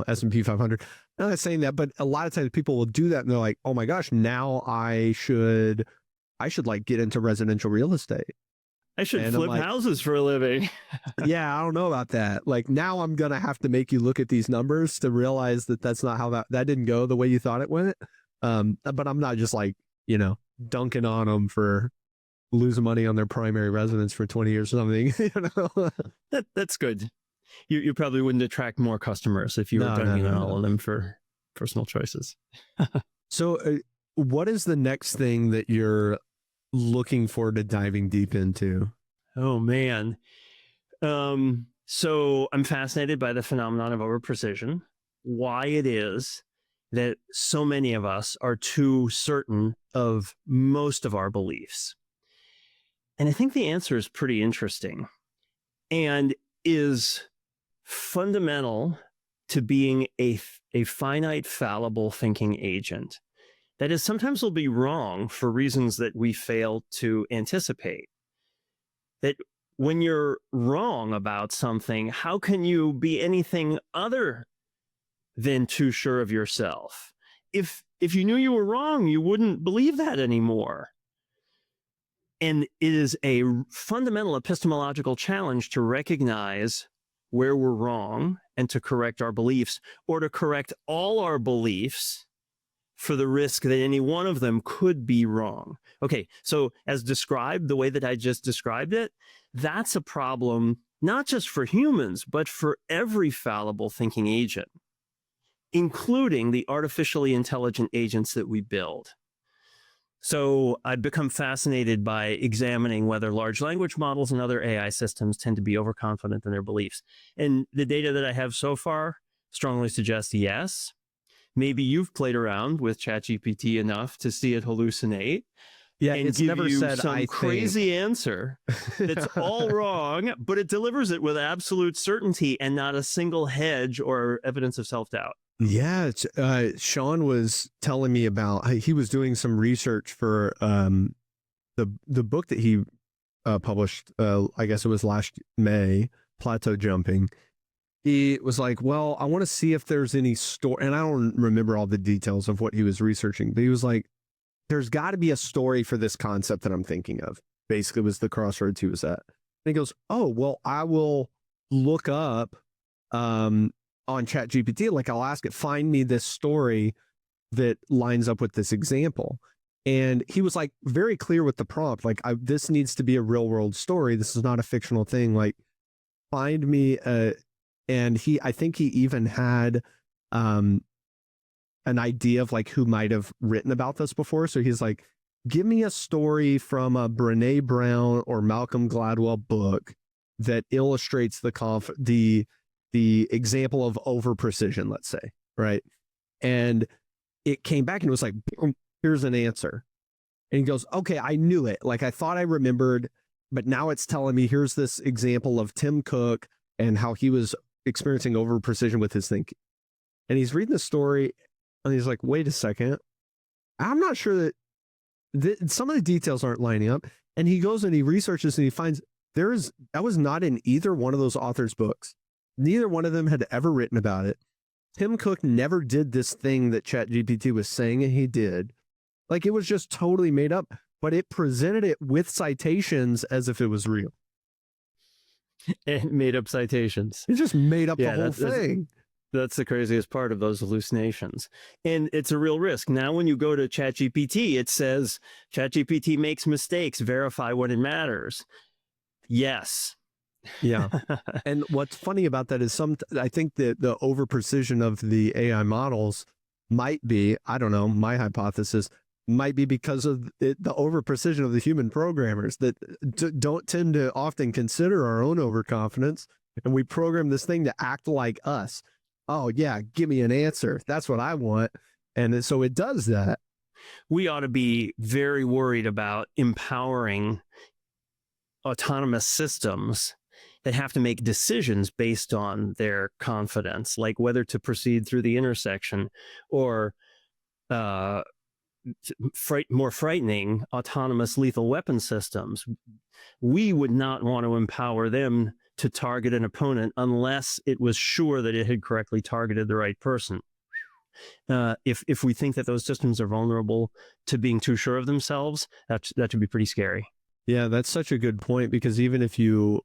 S&P 500. I'm not saying that, but a lot of times people will do that and they're like, oh my gosh, now I should like get into residential real estate. I should flip houses for a living. Yeah, I don't know about that. Like now I'm going to have to make you look at these numbers to realize that that's not how that didn't go the way you thought it went. But I'm not just like, dunking on them for losing money on their primary residence for 20 years or something. That's good. You probably wouldn't attract more customers if you were dunking on all of them for personal choices. So what is the next thing that you're looking forward to diving deep into? Oh man. So I'm fascinated by the phenomenon of overprecision, why it is that so many of us are too certain of most of our beliefs. And I think the answer is pretty interesting and is fundamental to being a finite, fallible thinking agent. That is, sometimes we'll be wrong for reasons that we fail to anticipate. That when you're wrong about something, how can you be anything other than too sure of yourself? If you knew you were wrong, you wouldn't believe that anymore. And it is a fundamental epistemological challenge to recognize where we're wrong and to correct our beliefs, or to correct all our beliefs for the risk that any one of them could be wrong. Okay, so as described, the way that I just described it, that's a problem not just for humans, but for every fallible thinking agent, including the artificially intelligent agents that we build. So I've become fascinated by examining whether large language models and other AI systems tend to be overconfident in their beliefs. And the data that I have so far strongly suggests yes. Maybe you've played around with ChatGPT enough to see it hallucinate. Yeah, and it's give never you said some crazy answer that's all wrong, but it delivers it with absolute certainty and not a single hedge or evidence of self-doubt. Yeah, Sean was telling me about, he was doing some research for the book that he published, I guess it was last May, Plateau Jumping. He was like, well, I want to see if there's any story, and I don't remember all the details of what he was researching, but he was like, there's got to be a story for this concept that I'm thinking of. Basically was the crossroads he was at. And he goes, oh, well, I will look up on ChatGPT, like I'll ask it, find me this story that lines up with this example. And he was like very clear with the prompt, like this needs to be a real world story. This is not a fictional thing. Like find me and I think he even had an idea of like who might have written about this before. So he's like, give me a story from a Brené Brown or Malcolm Gladwell book that illustrates the example of overprecision, let's say, right? And it came back and it was like, boom, here's an answer. And he goes, okay, I knew it. Like I thought I remembered, but now it's telling me here's this example of Tim Cook and how he was experiencing overprecision with his thinking. And he's reading the story and he's like, wait a second. I'm not sure that some of the details aren't lining up. And he goes and he researches and he finds that was not in either one of those authors' books. Neither one of them had ever written about it. Tim Cook never did this thing that ChatGPT was saying he did. Like, it was just totally made up, but it presented it with citations as if it was real. And made up citations. It just made up the whole thing. That's the craziest part of those hallucinations. And it's a real risk. Now, when you go to ChatGPT, it says ChatGPT makes mistakes, verify when it matters. Yes. Yeah. And what's funny about that is I think that the overprecision of the AI models might be, I don't know, my hypothesis might be because of the overprecision of the human programmers that don't tend to often consider our own overconfidence. And we program this thing to act like us. Oh, yeah, give me an answer. That's what I want. And so it does that. We ought to be very worried about empowering autonomous systems that have to make decisions based on their confidence, like whether to proceed through the intersection or more frightening, autonomous lethal weapon systems. We would not want to empower them to target an opponent unless it was sure that it had correctly targeted the right person. If we think that those systems are vulnerable to being too sure of themselves, that should be pretty scary. Yeah, that's such a good point, because even if you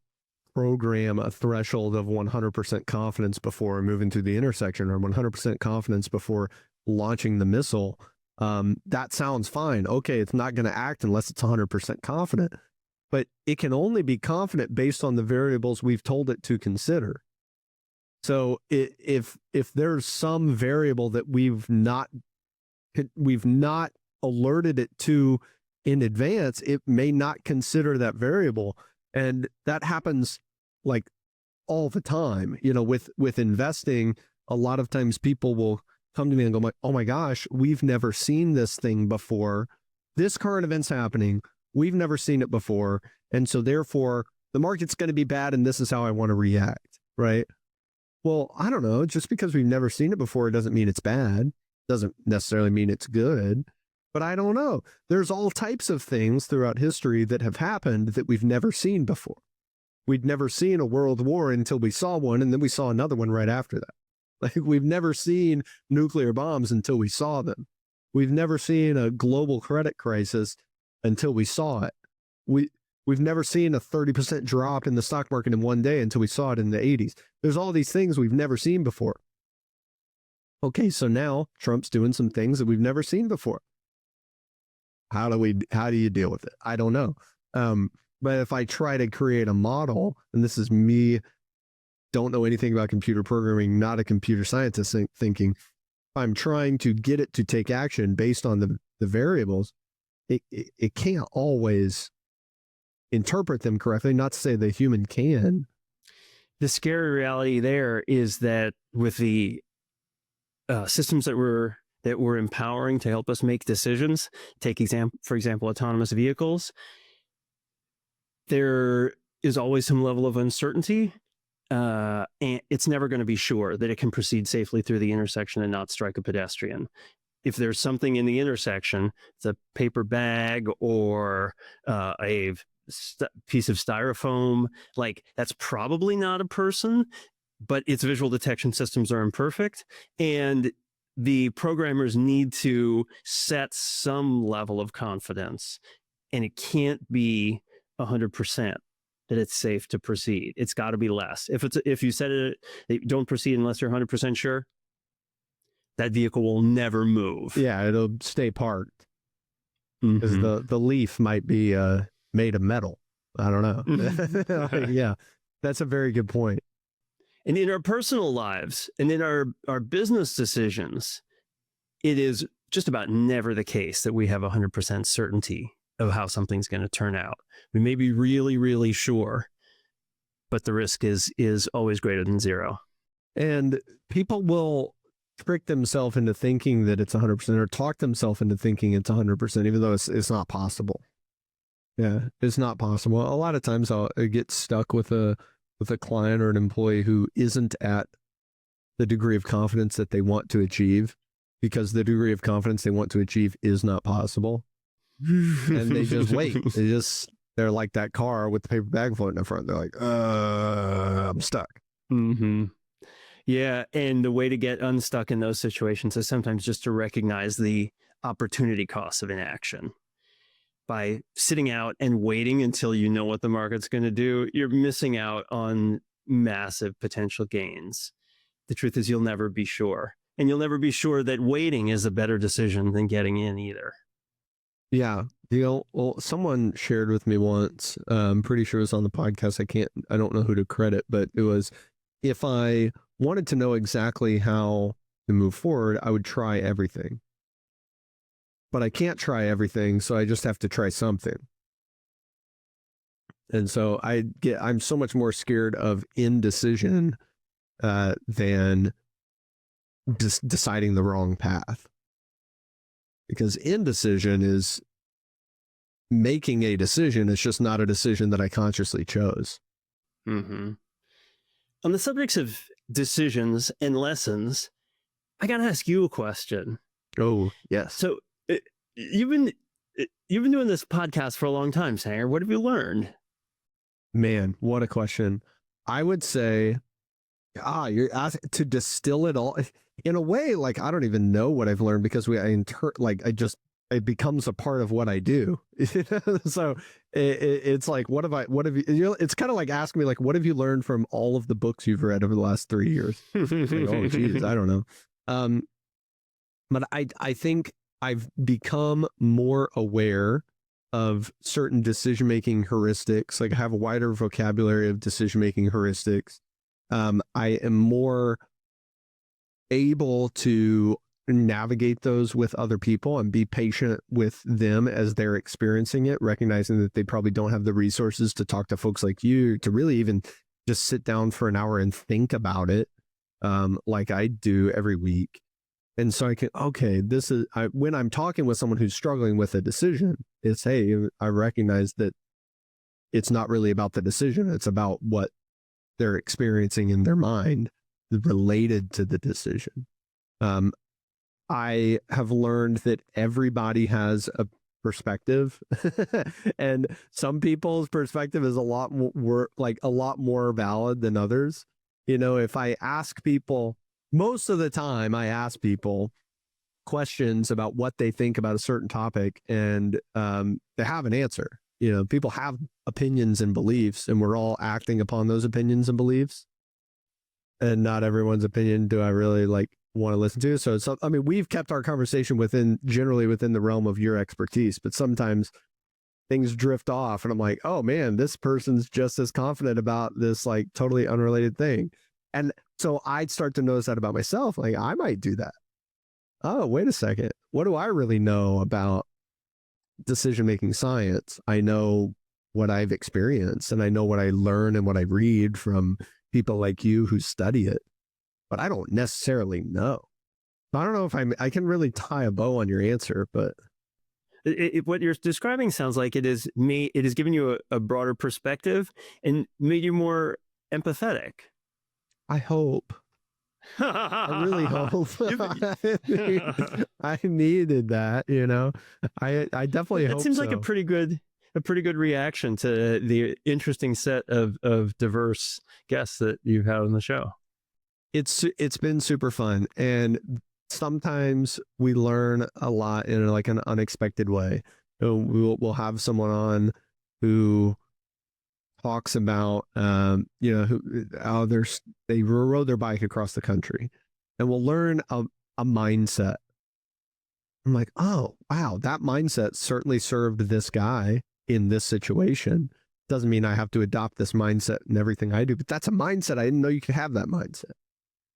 program a threshold of 100% confidence before moving through the intersection, or 100% confidence before launching the missile, that sounds fine. Okay, it's not going to act unless it's 100% confident, but it can only be confident based on the variables we've told it to consider. So if there's some variable that we've not alerted it to in advance, it may not consider that variable. And that happens like all the time, with investing. A lot of times people will come to me and go, oh my gosh, we've never seen this thing before. This current event's happening. We've never seen it before. And so therefore the market's going to be bad. And this is how I want to react. Right. Well, I don't know. Just because we've never seen it before, it doesn't mean it's bad. Doesn't necessarily mean it's good. But I don't know. There's all types of things throughout history that have happened that we've never seen before. We'd never seen a world war until we saw one, and then we saw another one right after that. Like, we've never seen nuclear bombs until we saw them. We've never seen a global credit crisis until we saw it. We've never seen a 30% drop in the stock market in one day until we saw it in the 80s. There's all these things we've never seen before. Okay, so now Trump's doing some things that we've never seen before. How do you deal with it? I don't know. But if I try to create a model, and this is me, don't know anything about computer programming, not a computer scientist thinking, if I'm trying to get it to take action based on the variables, it can't always interpret them correctly. Not to say the human can. The scary reality there is that with the systems that we're empowering to help us make decisions, for example, autonomous vehicles, there is always some level of uncertainty, and it's never going to be sure that it can proceed safely through the intersection and not strike a pedestrian. If there's something in the intersection, it's a paper bag or a piece of styrofoam, like, that's probably not a person, but its visual detection systems are imperfect, and the programmers need to set some level of confidence, and it can't be 100% that it's safe to proceed. It's got to be less. If you said it, don't proceed unless you're 100% sure, that vehicle will never move. Yeah, it'll stay parked. Because the leaf might be made of metal. I don't know. Yeah, that's a very good point. And in our personal lives and in our business decisions, it is just about never the case that we have 100% certainty of how something's going to turn out. We may be really, really sure, but the risk is always greater than zero. And people will trick themselves into thinking that it's 100% or talk themselves into thinking it's 100%, even though it's not possible. Yeah, it's not possible. A lot of times I'll get stuck with a client or an employee who isn't at the degree of confidence that they want to achieve, because the degree of confidence they want to achieve is not possible. and they just wait. They're like that car with the paper bag floating in front. They're like, I'm stuck. Mm-hmm. Yeah. And the way to get unstuck in those situations is sometimes just to recognize the opportunity cost of inaction. By sitting out and waiting until you know what the market's going to do, you're missing out on massive potential gains. The truth is you'll never be sure. And you'll never be sure that waiting is a better decision than getting in either. Yeah. Well, someone shared with me once, I'm pretty sure it was on the podcast. I don't know who to credit, but it was, if I wanted to know exactly how to move forward, I would try everything. But I can't try everything, so I just have to try something. And so I'm so much more scared of indecision than just deciding the wrong path. Because indecision is making a decision. It's just not a decision that I consciously chose. Mm-hmm. On the subjects of decisions and lessons, I got to ask you a question. Oh, yes. So you've been doing this podcast for a long time, Sanger. What have you learned? Man, what a question. I would say, you're asking to distill it all in a way. Like, I don't even know what I've learned because it becomes a part of what I do. So it's like, what have you, it's kind of like asking me, like, what have you learned from all of the books you've read over the last 3 years? Like, oh, geez, I don't know. But I think I've become more aware of certain decision-making heuristics. Like, I have a wider vocabulary of decision-making heuristics. I am more able to navigate those with other people and be patient with them as they're experiencing it, recognizing that they probably don't have the resources to talk to folks like you to really even just sit down for an hour and think about it, like I do every week. And so when I'm talking with someone who's struggling with a decision, it's, hey, I recognize that it's not really about the decision. It's about what they're experiencing in their mind related to the decision. I have learned that everybody has a perspective and some people's perspective is a lot more valid than others. You know, if I ask people, most of the time I ask people questions about what they think about a certain topic, and they have an answer. You know, people have opinions and beliefs, and we're all acting upon those opinions and beliefs. And not everyone's opinion do I really want to listen to. So I mean, we've kept our conversation generally within the realm of your expertise, but sometimes things drift off and I'm like, oh man, this person's just as confident about this totally unrelated thing. And so I'd start to notice that about myself. Like, I might do that. Oh, wait a second. What do I really know about decision-making science? I know what I've experienced, and I know what I learn and what I read from people like you who study it, but I don't necessarily know. I don't know if I can really tie a bow on your answer, but what you're describing sounds like it has given you a broader perspective and made you more empathetic. I hope. I really hope. I needed that, you know. I definitely hope. That seems like a pretty good reaction to the interesting set of diverse guests that you've had on the show. It's been super fun, and sometimes we learn a lot in an unexpected way. We'll have someone on who talks about how they rode their bike across the country, and we'll learn a mindset. I'm like, oh wow, that mindset certainly served this guy in this situation. Doesn't mean I have to adopt this mindset in everything I do, but that's a mindset. I didn't know you could have that mindset.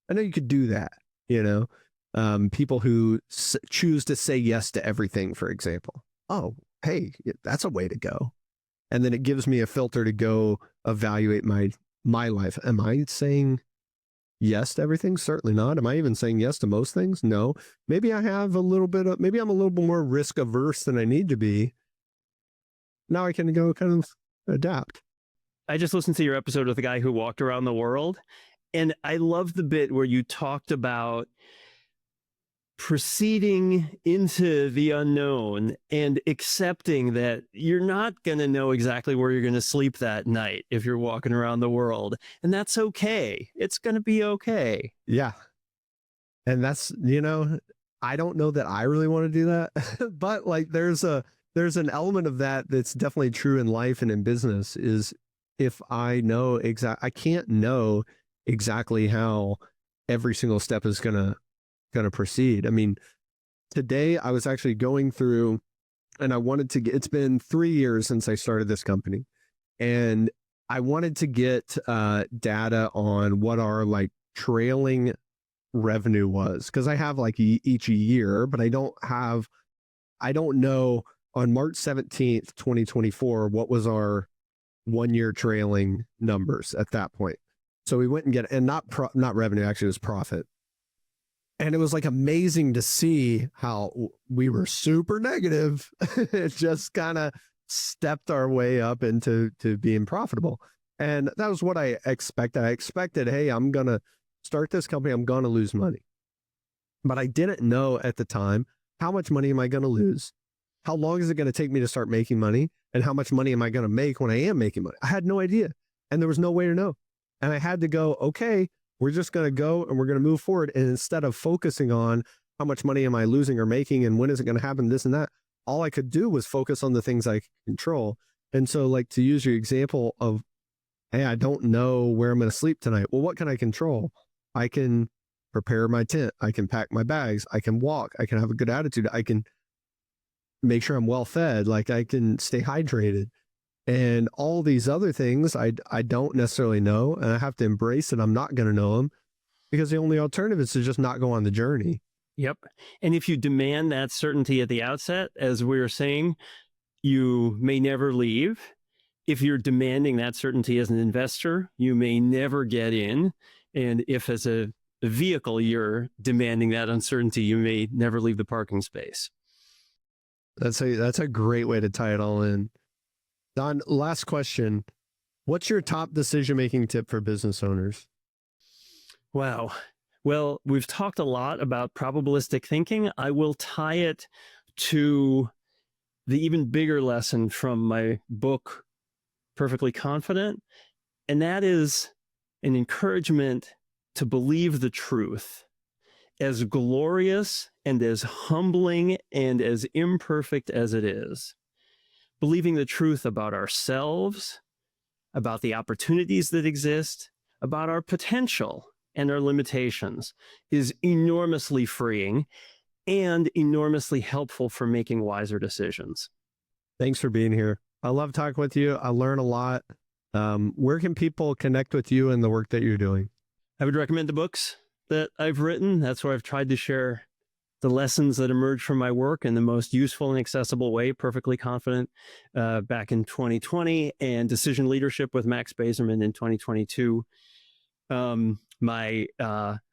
I know you could do that. You know, people who choose to say yes to everything, for example. Oh, hey, that's a way to go. And then it gives me a filter to go evaluate my life. Am I saying yes to everything? Certainly not. Am I even saying yes to most things? No. Maybe I have maybe I'm a little bit more risk averse than I need to be. Now I can go kind of adapt. I just listened to your episode with the guy who walked around the world, and I love the bit where you talked about proceeding into the unknown and accepting that you're not going to know exactly where you're going to sleep that night if you're walking around the world. And that's okay. It's going to be okay. Yeah. And that's, I don't know that I really want to do that, but like there's an element of that that's definitely true in life and in business is if I know I can't know exactly how every single step is going to proceed. I mean, today I was actually going through and I wanted to get, it's been 3 years since I started this company, and I wanted to get data on what our like trailing revenue was, because I have like each year, but I don't know on March 17th, 2024, what was our 1 year trailing numbers at that point. So we went and get, and not revenue, actually it was profit. And it was like amazing to see how we were super negative. It just kind of stepped our way up into being profitable. And that was what I expected. I expected, hey, I'm going to start this company. I'm going to lose money. But I didn't know at the time, how much money am I going to lose? How long is it going to take me to start making money? And how much money am I going to make when I am making money? I had no idea. And there was no way to know. And I had to go, okay, we're just going to go and we're going to move forward. And instead of focusing on how much money am I losing or making and when is it going to happen, this and that, all I could do was focus on the things I could control. And so like to use your example of, hey, I don't know where I'm going to sleep tonight. Well, what can I control? I can prepare my tent. I can pack my bags. I can walk. I can have a good attitude. I can make sure I'm well fed. Like I can stay hydrated. And all these other things I don't necessarily know, and I have to embrace that I'm not going to know them, because the only alternative is to just not go on the journey. Yep. And if you demand that certainty at the outset, as we were saying, you may never leave. If you're demanding that certainty as an investor, you may never get in. And if as a vehicle you're demanding that uncertainty, you may never leave the parking space. That's a great way to tie it all in. Don, last question. What's your top decision-making tip for business owners? Wow. Well, we've talked a lot about probabilistic thinking. I will tie it to the even bigger lesson from my book, Perfectly Confident. And that is an encouragement to believe the truth, as glorious and as humbling and as imperfect as it is. Believing the truth about ourselves, about the opportunities that exist, about our potential and our limitations is enormously freeing and enormously helpful for making wiser decisions. Thanks for being here. I love talking with you. I learn a lot. Where can people connect with you and the work that you're doing? I would recommend the books that I've written. That's where I've tried to share the lessons that emerge from my work in the most useful and accessible way. Perfectly Confident back in 2020, and Decision Leadership with Max Bazerman in 2022. My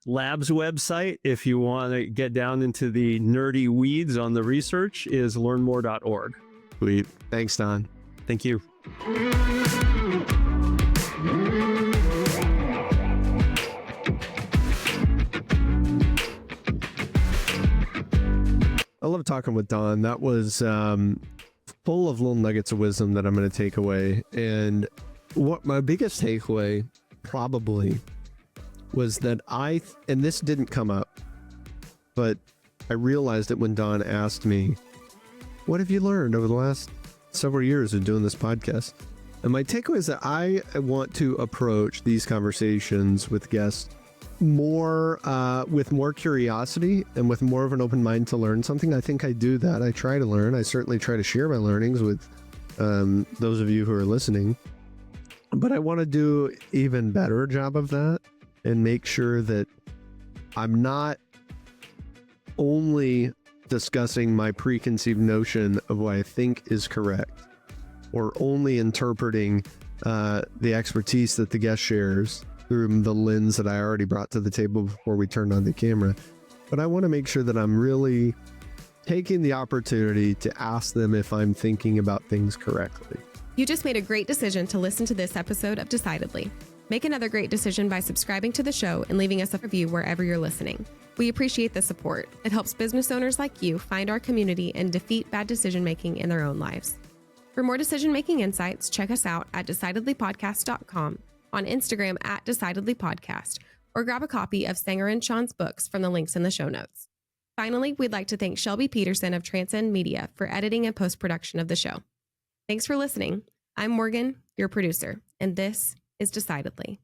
lab's website, if you want to get down into the nerdy weeds on the research, is learnmore.org. Sweet. Thanks, Don. Thank you. I love talking with Don. That was full of little nuggets of wisdom that I'm going to take away. And what my biggest takeaway probably was that and this didn't come up, but I realized it when Don asked me, what have you learned over the last several years of doing this podcast? And my takeaway is that I want to approach these conversations with guests more with more curiosity and with more of an open mind to learn something. I think I do that. I try to learn. I certainly try to share my learnings with those of you who are listening. But I want to do even better job of that and make sure that I'm not only discussing my preconceived notion of what I think is correct, or only interpreting the expertise that the guest shares through the lens that I already brought to the table before we turned on the camera. But I want to make sure that I'm really taking the opportunity to ask them if I'm thinking about things correctly. You just made a great decision to listen to this episode of Decidedly. Make another great decision by subscribing to the show and leaving us a review wherever you're listening. We appreciate the support. It helps business owners like you find our community and defeat bad decision-making in their own lives. For more decision-making insights, check us out at decidedlypodcast.com, on Instagram at decidedlypodcast, or grab a copy of Sanger and Sean's books from the links in the show notes. Finally, we'd like to thank Shelby Peterson of Transcend Media for editing and post-production of the show. Thanks for listening. I'm Morgan, your producer, and this is Decidedly.